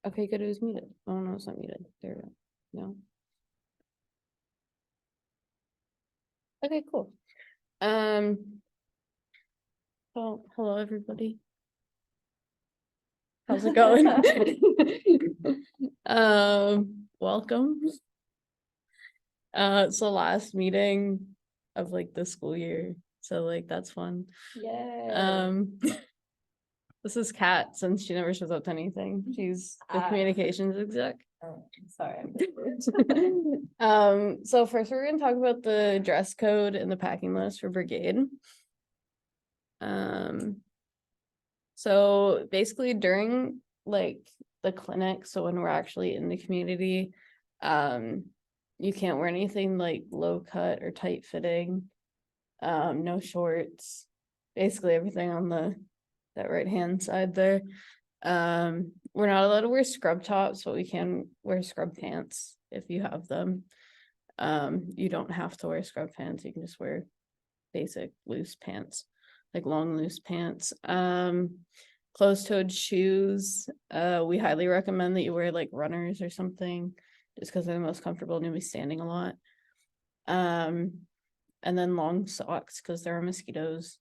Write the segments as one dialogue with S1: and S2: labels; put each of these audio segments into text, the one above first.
S1: Okay, good, it was muted. Oh, no, it's not muted. There we go. No. Okay, cool. Well, hello, everybody. How's it going? Welcome. It's the last meeting of like the school year, so like that's fun.
S2: Yeah.
S1: This is Kat, since she never shows up to anything. She's the communications exec.
S2: Oh, sorry.
S1: So first we're gonna talk about the dress code and the packing list for brigade. So basically during like the clinic, so when we're actually in the community, you can't wear anything like low cut or tight fitting, no shorts, basically everything on that right hand side there. We're not allowed to wear scrub tops, but we can wear scrub pants if you have them. You don't have to wear scrub pants, you can just wear basic loose pants, like long loose pants. Closed-toed shoes. We highly recommend that you wear like runners or something, just because they're the most comfortable and you'll be standing a lot. And then long socks because there are mosquitoes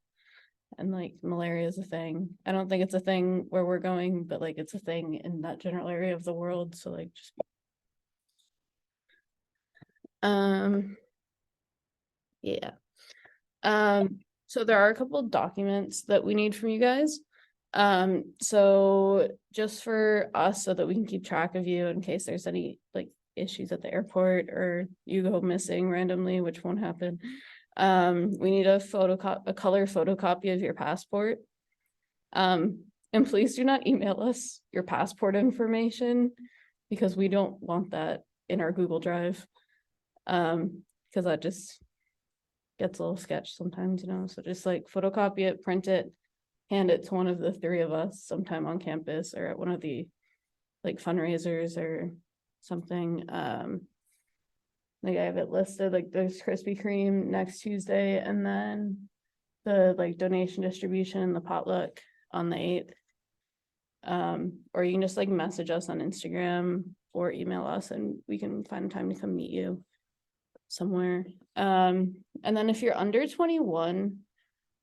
S1: and like malaria is a thing. I don't think it's a thing where we're going, but like it's a thing in that general area of the world. So like just yeah. So there are a couple of documents that we need from you guys. So just for us so that we can keep track of you in case there's any like issues at the airport or you go missing randomly, which won't happen. We need a color photocopy of your passport. And please do not email us your passport information because we don't want that in our Google Drive. Because that just gets a little sketch sometimes, so just like photocopy it, print it, hand it to one of the three of us sometime on campus or at one of the like fundraisers or something. Like I have it listed, like there's Krispy Kreme next Tuesday and then the like donation distribution and the potluck on the 8th. Or you can just like message us on Instagram or email us and we can find a time to come meet you somewhere. And then if you're under 21,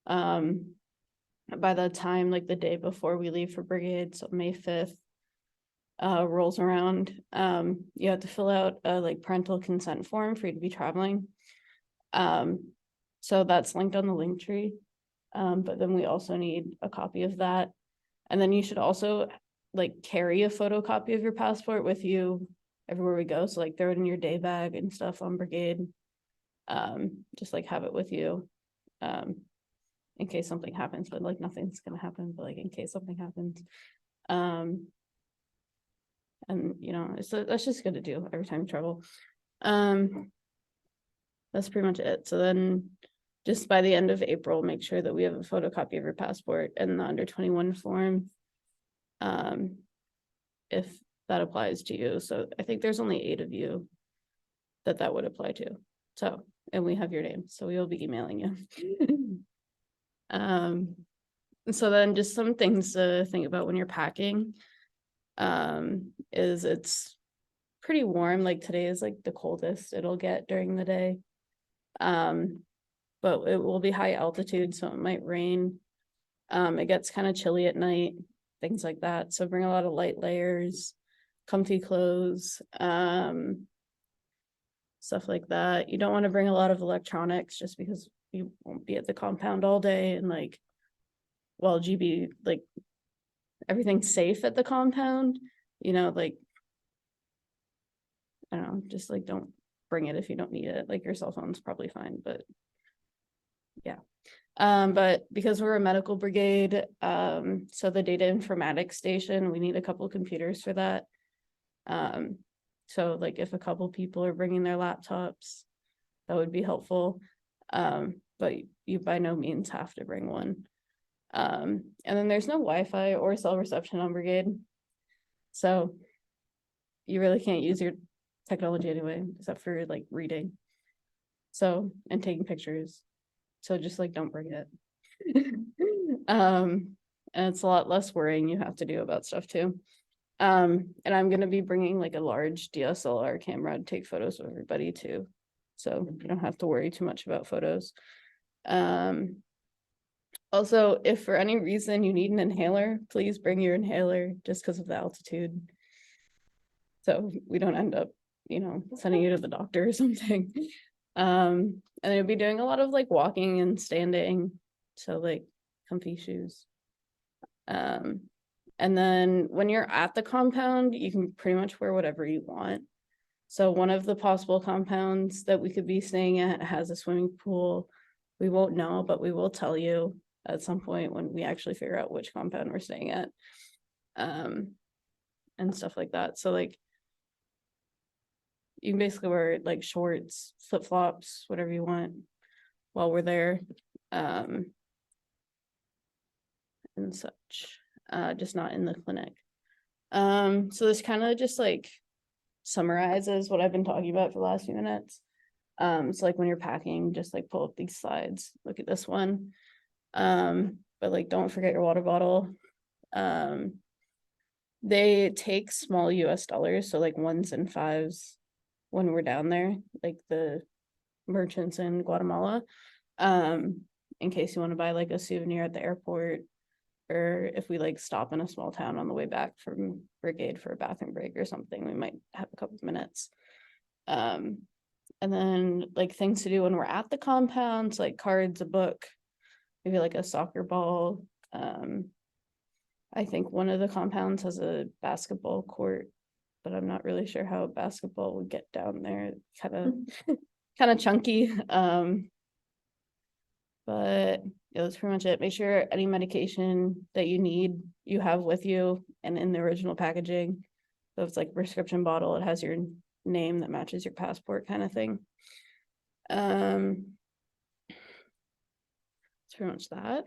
S1: by the time like the day before we leave for brigade, so May 5th rolls around, you have to fill out a like parental consent form for you to be traveling. So that's linked on the link tree. But then we also need a copy of that. And then you should also like carry a photocopy of your passport with you everywhere we go. So like throw it in your day bag and stuff on brigade. Just like have it with you. In case something happens, but like nothing's gonna happen, but like in case something happens. And that's just good to do every time you travel. That's pretty much it. So then just by the end of April, make sure that we have a photocopy of your passport and the under 21 form. If that applies to you. So I think there's only 8 of you that would apply to. So, and we have your name, so we will be emailing you. So then just some things to think about when you're packing. Is it's pretty warm, like today is like the coldest it'll get during the day. But it will be high altitude, so it might rain. It gets kind of chilly at night, things like that. So bring a lot of light layers, comfy clothes, stuff like that. You don't want to bring a lot of electronics just because you won't be at the compound all day and like while GB like everything's safe at the compound, like I don't know, just like don't bring it if you don't need it. Like your cell phone's probably fine, but yeah. But because we're a medical brigade, so the data informatics station, we need a couple computers for that. So like if a couple people are bringing their laptops, that would be helpful. But you by no means have to bring one. And then there's no Wi-Fi or cell reception on brigade. So you really can't use your technology anyway, except for like reading. So, and taking pictures. So just like don't bring it. And it's a lot less worrying you have to do about stuff too. And I'm gonna be bringing like a large DSLR camera to take photos of everybody too. So you don't have to worry too much about photos. Also, if for any reason you need an inhaler, please bring your inhaler just because of the altitude. So we don't end up, sending you to the doctor or something. And you'll be doing a lot of like walking and standing, so like comfy shoes. And then when you're at the compound, you can pretty much wear whatever you want. So one of the possible compounds that we could be staying at has a swimming pool. We won't know, but we will tell you at some point when we actually figure out which compound we're staying at. And stuff like that. So like you can basically wear like shorts, flip-flops, whatever you want while we're there. And such. Just not in the clinic. So this kind of just like summarizes what I've been talking about for the last few minutes. So like when you're packing, just like pull up these slides, look at this one. But like don't forget your water bottle. They take small US dollars, so like 1s and 5s when we're down there, like the merchants in Guatemala. In case you want to buy like a souvenir at the airport, or if we like stop in a small town on the way back from Brigade for a bathroom break or something, we might have a couple of minutes. And then like things to do when we're at the compounds, like cards, a book, maybe like a soccer ball. I think one of the compounds has a basketball court, but I'm not really sure how a basketball would get down there. Kind of chunky. But yeah, that's pretty much it. Make sure any medication that you need, you have with you and in the original packaging. So if it's like a prescription bottle, it has your name that matches your passport kind of thing. That's pretty much that.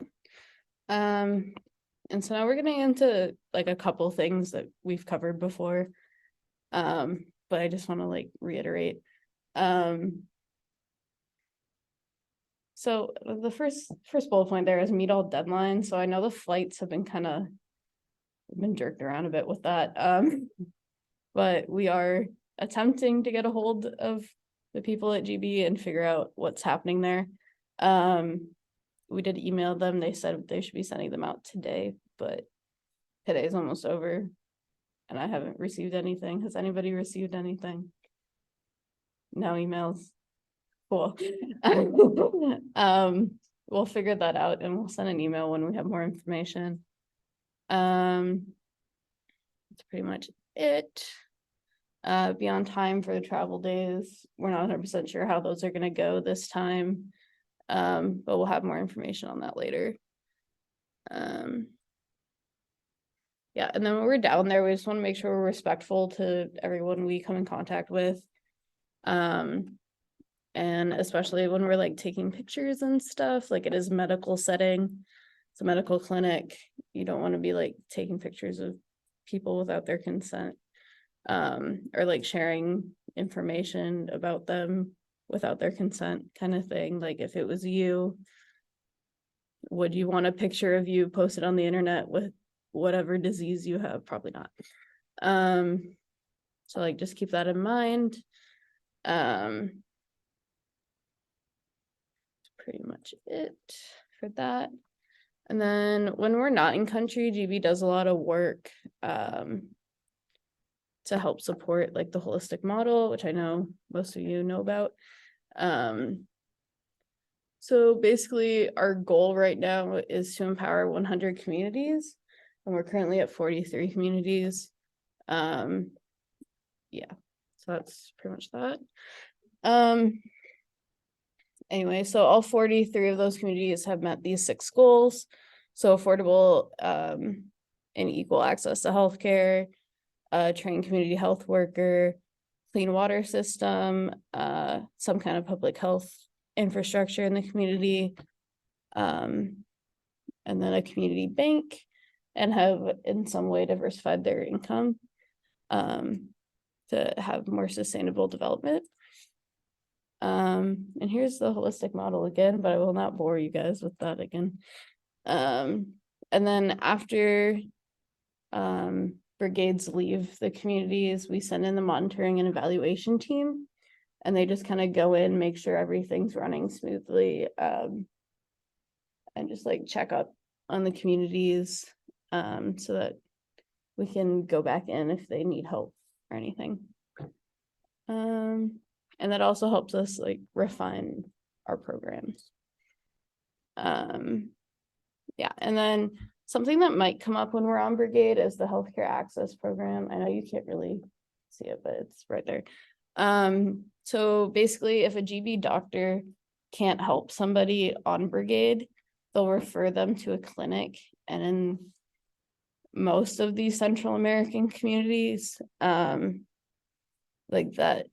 S1: And so now we're getting into like a couple things that we've covered before. But I just want to like reiterate. So the first bullet point there is meet all deadlines. So I know the flights have been been jerked around a bit with that. But we are attempting to get a hold of the people at GB and figure out what's happening there. We did email them. They said they should be sending them out today, but today's almost over and I haven't received anything. Has anybody received anything? No emails. Cool. We'll figure that out and we'll send an email when we have more information. That's pretty much it. Be on time for the travel days. We're not 100% sure how those are going to go this time. But we'll have more information on that later. Yeah, and then when we're down there, we just want to make sure we're respectful to everyone we come in contact with. And especially when we're like taking pictures and stuff, like it is a medical setting, it's a medical clinic. You don't want to be like taking pictures of people without their consent, or like sharing information about them without their consent kind of thing. Like if it was you, would you want a picture of you posted on the internet with whatever disease you have? Probably not. So like just keep that in mind. Pretty much it for that. And then when we're not in country, GB does a lot of work to help support like the holistic model, which I know most of you know about. So basically our goal right now is to empower 100 communities, and we're currently at 43 communities. Yeah, so that's pretty much that. Anyway, so all 43 of those communities have met these 6 goals. So affordable and equal access to healthcare, trained community health worker, clean water system, some kind of public health infrastructure in the community, and then a community bank, and have in some way diversified their income to have more sustainable development. And here's the holistic model again, but I will not bore you guys with that again. And then after brigades leave the communities, we send in the monitoring and evaluation team. And they just kind of go in, make sure everything's running smoothly, and just like check up on the communities, so that we can go back in if they need help or anything. And that also helps us like refine our programs. Yeah, and then something that might come up when we're on brigade is the healthcare access program. I know you can't really see it, but it's right there. So basically, if a GB doctor can't help somebody on brigade, they'll refer them to a clinic. And in most of these Central American communities, like that,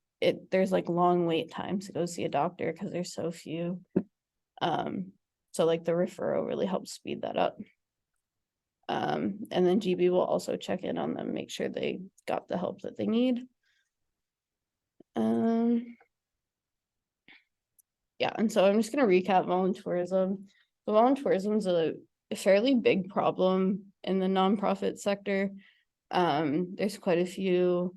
S1: there's like long wait times to go see a doctor because there's so few. So like the referral really helps speed that up. And then GB will also check in on them, make sure they got the help that they need. Yeah, and so I'm just gonna recap volunteerism. So volunteerism is a fairly big problem in the nonprofit sector. There's quite a few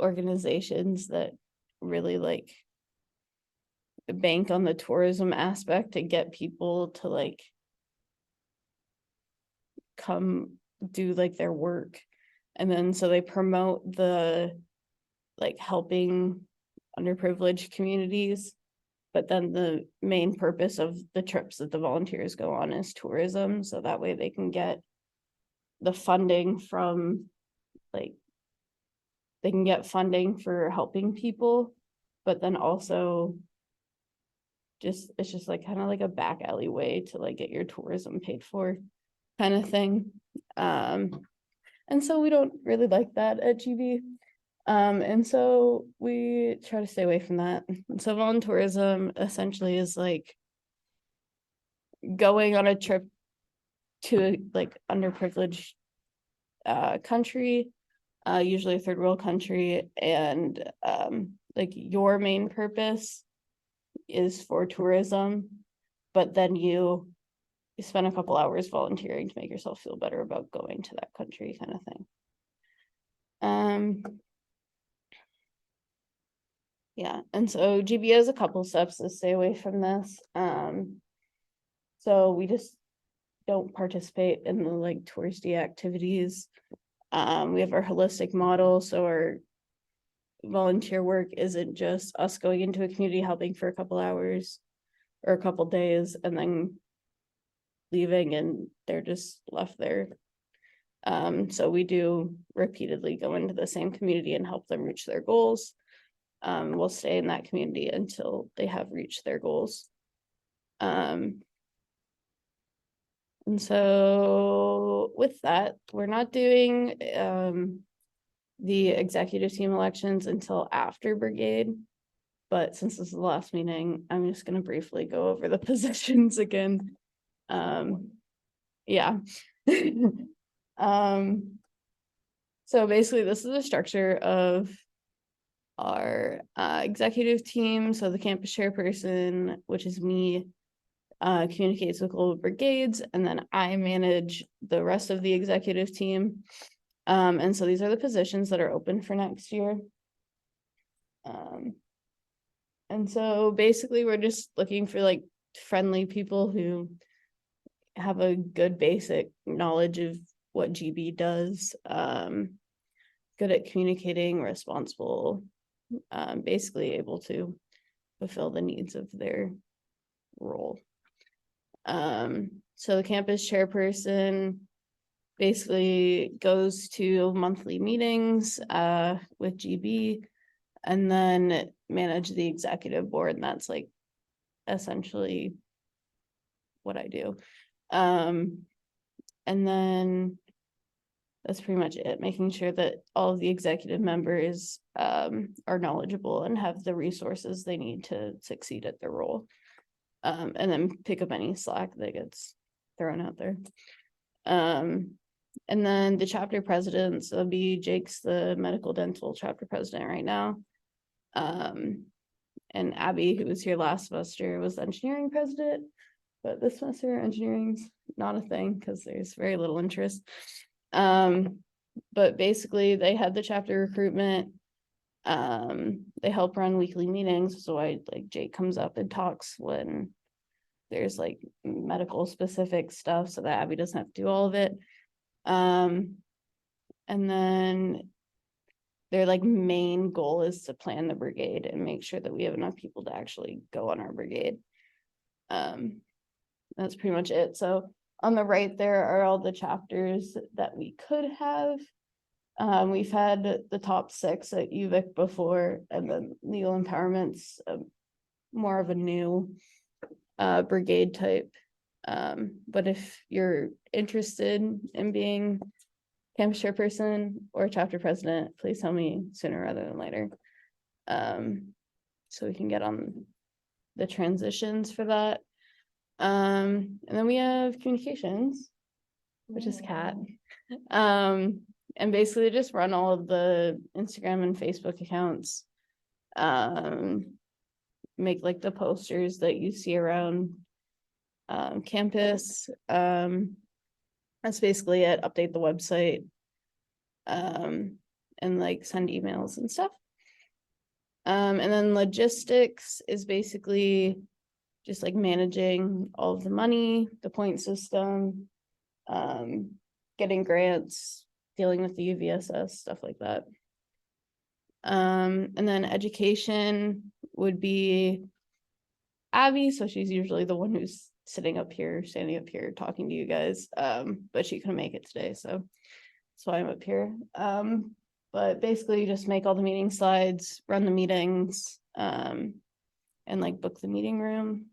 S1: organizations that really like bank on the tourism aspect to get people to like come do like their work. And then so they promote the like helping underprivileged communities. But then the main purpose of the trips that the volunteers go on is tourism. So that way they can get the funding from like, they can get funding for helping people, but then also just, it's just like kind of like a back alley way to like get your tourism paid for kind of thing. And so we don't really like that at GB. And so we try to stay away from that. And so volunteerism essentially is like going on a trip to a like underprivileged country, usually a third world country, and like your main purpose is for tourism, but then you spend a couple hours volunteering to make yourself feel better about going to that country kind of thing. Yeah, and so GB has a couple steps to stay away from this. So we just don't participate in the like touristy activities. We have our holistic model, so our volunteer work isn't just us going into a community helping for a couple hours or a couple days and then leaving and they're just left there. So we do repeatedly go into the same community and help them reach their goals. We'll stay in that community until they have reached their goals. And so with that, we're not doing the executive team elections until after brigade. But since this is the last meeting, I'm just going to briefly go over the positions again. Yeah. So basically this is the structure of our executive team. So the campus chairperson, which is me, communicates with global brigades, and then I manage the rest of the executive team. And so these are the positions that are open for next year. And so basically we're just looking for like friendly people who have a good basic knowledge of what GB does, good at communicating, responsible, basically able to fulfill the needs of their role. So the campus chairperson basically goes to monthly meetings with GB and then manage the executive board, and that's like essentially what I do. And then that's pretty much it, making sure that all of the executive members are knowledgeable and have the resources they need to succeed at their role. And then pick up any slack that gets thrown out there. And then the chapter presidents, it'll be Jake's the medical dental chapter president right now. And Abby, who was here last semester, was the engineering president, but this semester engineering's not a thing because there's very little interest. but basically they had the chapter recruitment. They help run weekly meetings, so like Jake comes up and talks when there's like medical specific stuff so that Abby doesn't have to do all of it. And then their like main goal is to plan the brigade and make sure that we have enough people to actually go on our brigade. That's pretty much it. So on the right there are all the chapters that we could have. We've had the top 6 at UVic before, and then Legal Empowerment's more of a new brigade type. But if you're interested in being campus chairperson or chapter president, please tell me sooner rather than later. So we can get on the transitions for that. And then we have communications, which is Kat. And basically just run all of the Instagram and Facebook accounts. Make like the posters that you see around campus. That's basically it. Update the website. And like send emails and stuff. And then logistics is basically just like managing all of the money, the point system, getting grants, dealing with the UVSS, stuff like that. And then education would be Abby, so she's usually the one who's sitting up here, standing up here, talking to you guys. But she couldn't make it today, so that's why I'm up here. But basically just make all the meeting slides, run the meetings, and like book the meeting room.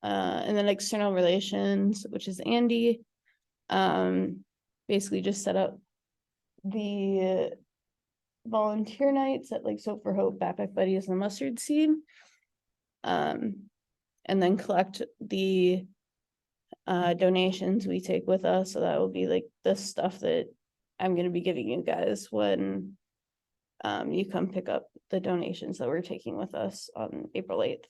S1: And then external relations, which is Andy. Basically just set up the volunteer nights at like Soap for Hope, Backpack Buddies, and Mustard Seed. And then collect the donations we take with us. So that will be like the stuff that I'm going to be giving you guys when you come pick up the donations that we're taking with us on April 8th.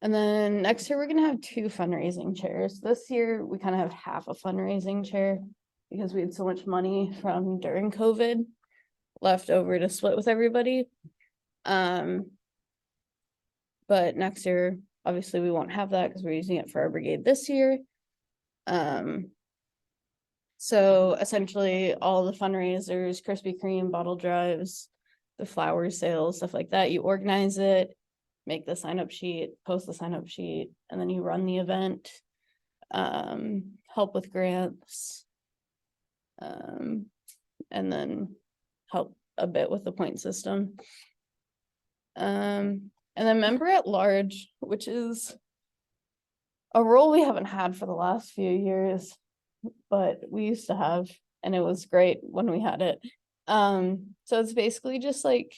S1: And then next year we're gonna have 2 fundraising chairs. This year we kind of have half a fundraising chair because we had so much money from during COVID left over to split with everybody. But next year, obviously we won't have that because we're using it for our brigade this year. So essentially all the fundraisers, Krispy Kreme, bottle drives, the flower sales, stuff like that, you organize it, make the sign up sheet, post the sign up sheet, and then you run the event, help with grants, and then help a bit with the point system. And then member at large, which is a role we haven't had for the last few years, but we used to have, and it was great when we had it. So it's basically just like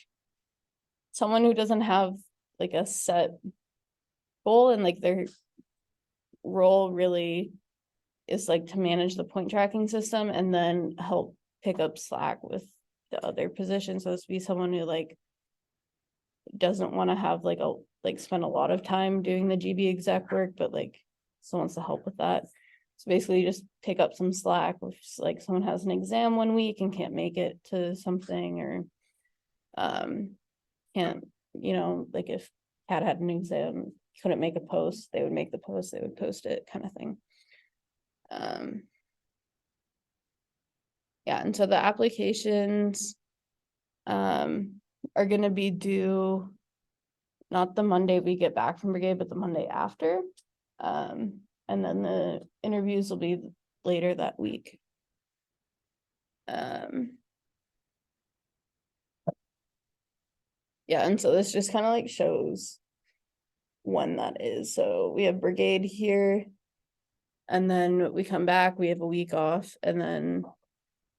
S1: someone who doesn't have like a set goal, and like their role really is like to manage the point tracking system and then help pick up slack with the other positions. So it's be someone who like doesn't want to have like spend a lot of time doing the GB exec work, but like still wants to help with that. So basically you just pick up some slack if like someone has an exam one week and can't make it to something, or can't, like if Kat had an exam, couldn't make a post, they would make the post, they would post it, kind of thing. Yeah, and so the applications are gonna be due not the Monday we get back from brigade, but the Monday after. And then the interviews will be later that week. Yeah, and so this just kind of like shows when that is. So we have brigade here, and then we come back, we have a week off, and then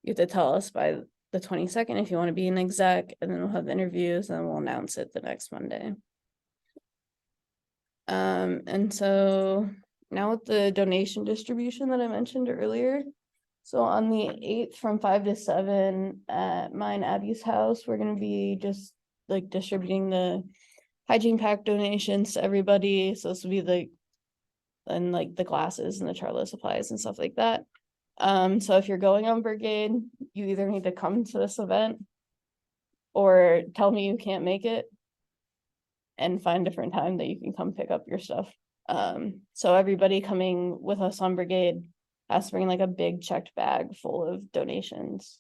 S1: you have to tell us by the 22nd if you want to be an exec, and then we'll have interviews, and then we'll announce it the next Monday. And so now with the donation distribution that I mentioned earlier, so on the 8th from 5 to 7 at mine Abby's house, we're gonna be just like distributing the hygiene pack donations to everybody. So this will be like and like the glasses and the Charlo supplies and stuff like that. So if you're going on brigade, you either need to come to this event or tell me you can't make it and find a different time that you can come pick up your stuff. So everybody coming with us on brigade has to bring like a big checked bag full of donations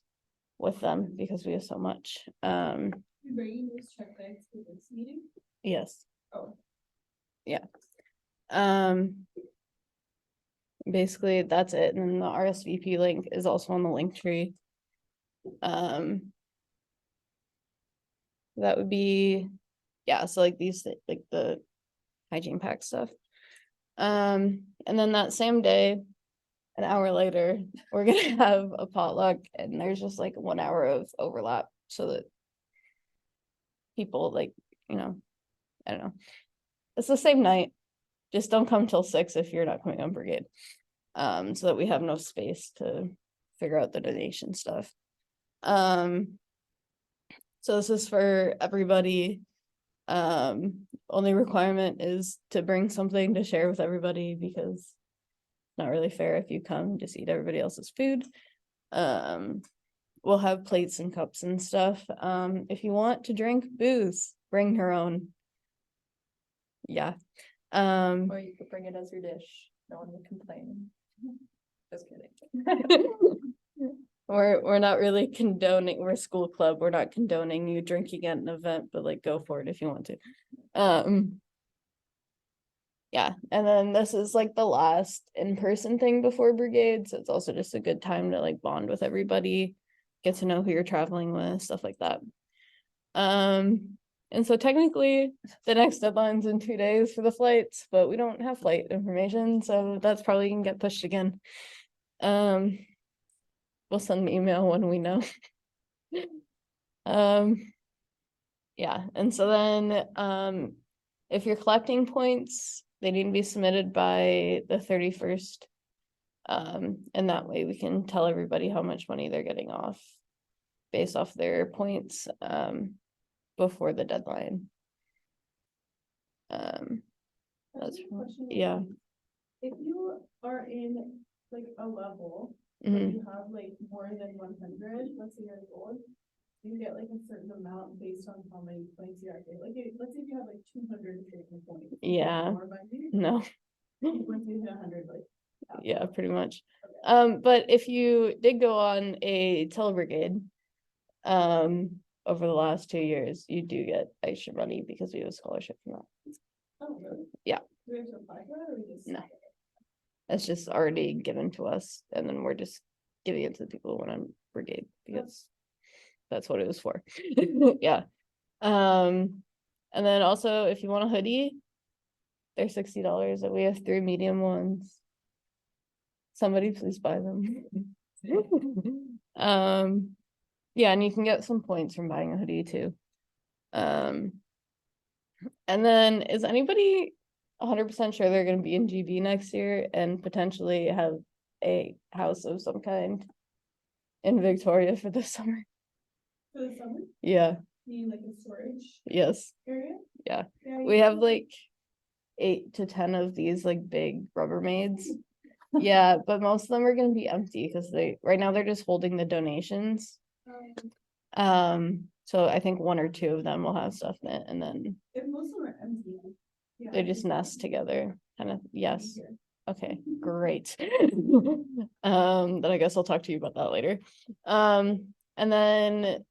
S1: with them because we have so much.
S2: You're bringing these check bags to this meeting?
S1: Yes.
S2: Oh.
S1: Yeah. Basically that's it. And then the RSVP link is also on the link tree. That would be, yeah, so like these, like the hygiene pack stuff. And then that same day, an hour later, we're gonna have a potluck and there's just like 1 hour of overlap so that people like, I don't know. It's the same night. Just don't come till 6 if you're not coming on brigade. So that we have no space to figure out the donation stuff. So this is for everybody. Only requirement is to bring something to share with everybody because it's not really fair if you come just eat everybody else's food. We'll have plates and cups and stuff. If you want to drink booze, bring your own. Yeah.
S2: Or you could bring it as your dish. No one would complain. Just kidding.
S1: We're not really condoning, we're a school club, we're not condoning you drinking at an event, but like go for it if you want to. Yeah, and then this is like the last in-person thing before brigade, so it's also just a good time to like bond with everybody, get to know who you're traveling with, stuff like that. And so technically the next deadline's in 2 days for the flights, but we don't have flight information, so that's probably gonna get pushed again. We'll send an email when we know. Yeah, and so then if you're collecting points, they need to be submitted by the 31st. And that way we can tell everybody how much money they're getting off based off their points before the deadline. That's yeah.
S2: If you are in like a level,
S1: Mhm.
S2: you have like more than 100, let's say you're in gold, you get like a certain amount based on how many points you have. Like, let's say if you have like 200 points.
S1: Yeah.
S2: More money.
S1: No.
S2: Once you hit 100, like.
S1: Yeah, pretty much.
S2: Okay.
S1: But if you did go on a telebrigade, over the last 2 years, you do get extra money because we have a scholarship from that.
S2: Oh, really?
S1: Yeah.
S2: Do we have to apply for that or we just?
S1: No. It's just already given to us, and then we're just giving it to the people who went on brigade because that's what it was for. Yeah. And then also if you want a hoodie, they're $60 and we have 3 medium ones. Somebody please buy them. Yeah, and you can get some points from buying a hoodie too. And then is anybody 100% sure they're gonna be in GB next year and potentially have a house of some kind in Victoria for the summer?
S2: For the summer,
S1: Yeah,
S2: you like a storage
S1: yes,
S2: area?
S1: yeah.
S2: Yeah,
S1: We
S2: you
S1: have
S2: can.
S1: like 8 to 10 of these like big Rubbermaids. Yeah, but most of them are gonna be empty because right now they're just holding the donations. So I think 1 or 2 of them will have stuff in it, and then
S2: If most of them are empty. Yeah,
S1: they just nest together, kind of, yes.
S2: here.
S1: Okay, great. Then I guess I'll talk to you about that later. And then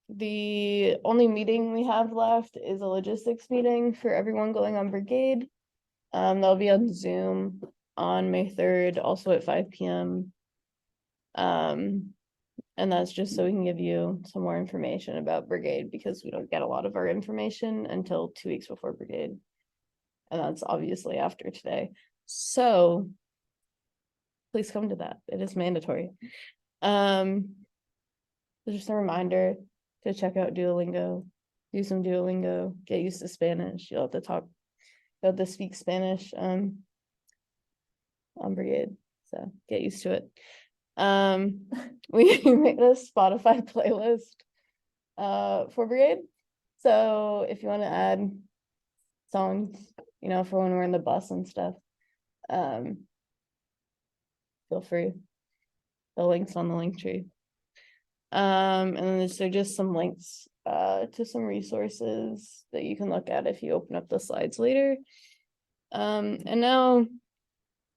S1: the only meeting we have left is a logistics meeting for everyone going on brigade. That'll be on Zoom on May 3rd, also at 5 p.m. And that's just so we can give you some more information about brigade because we don't get a lot of our information until 2 weeks before brigade. And that's obviously after today. So please come to that. It is mandatory. Just a reminder to check out Duolingo, do some Duolingo, get used to Spanish. You'll have to speak Spanish on brigade. So get used to it. We made a Spotify playlist for brigade. So if you want to add songs, for when we're in the bus and stuff, Feel free. The links on the link tree. And then there's just some links to some resources that you can look at if you open up the slides later. And now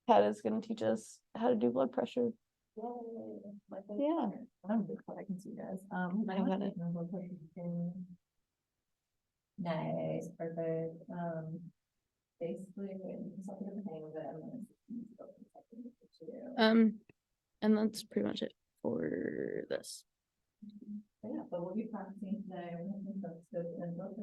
S1: Pat is gonna teach us how to do blood pressure. Yeah.
S3: I'm good, I can see you guys.
S1: I got it.
S3: Nice, perfect. Basically, something to hang with it.
S1: And that's pretty much it for this.
S3: Yeah, but we'll be practicing today. I think that's good. And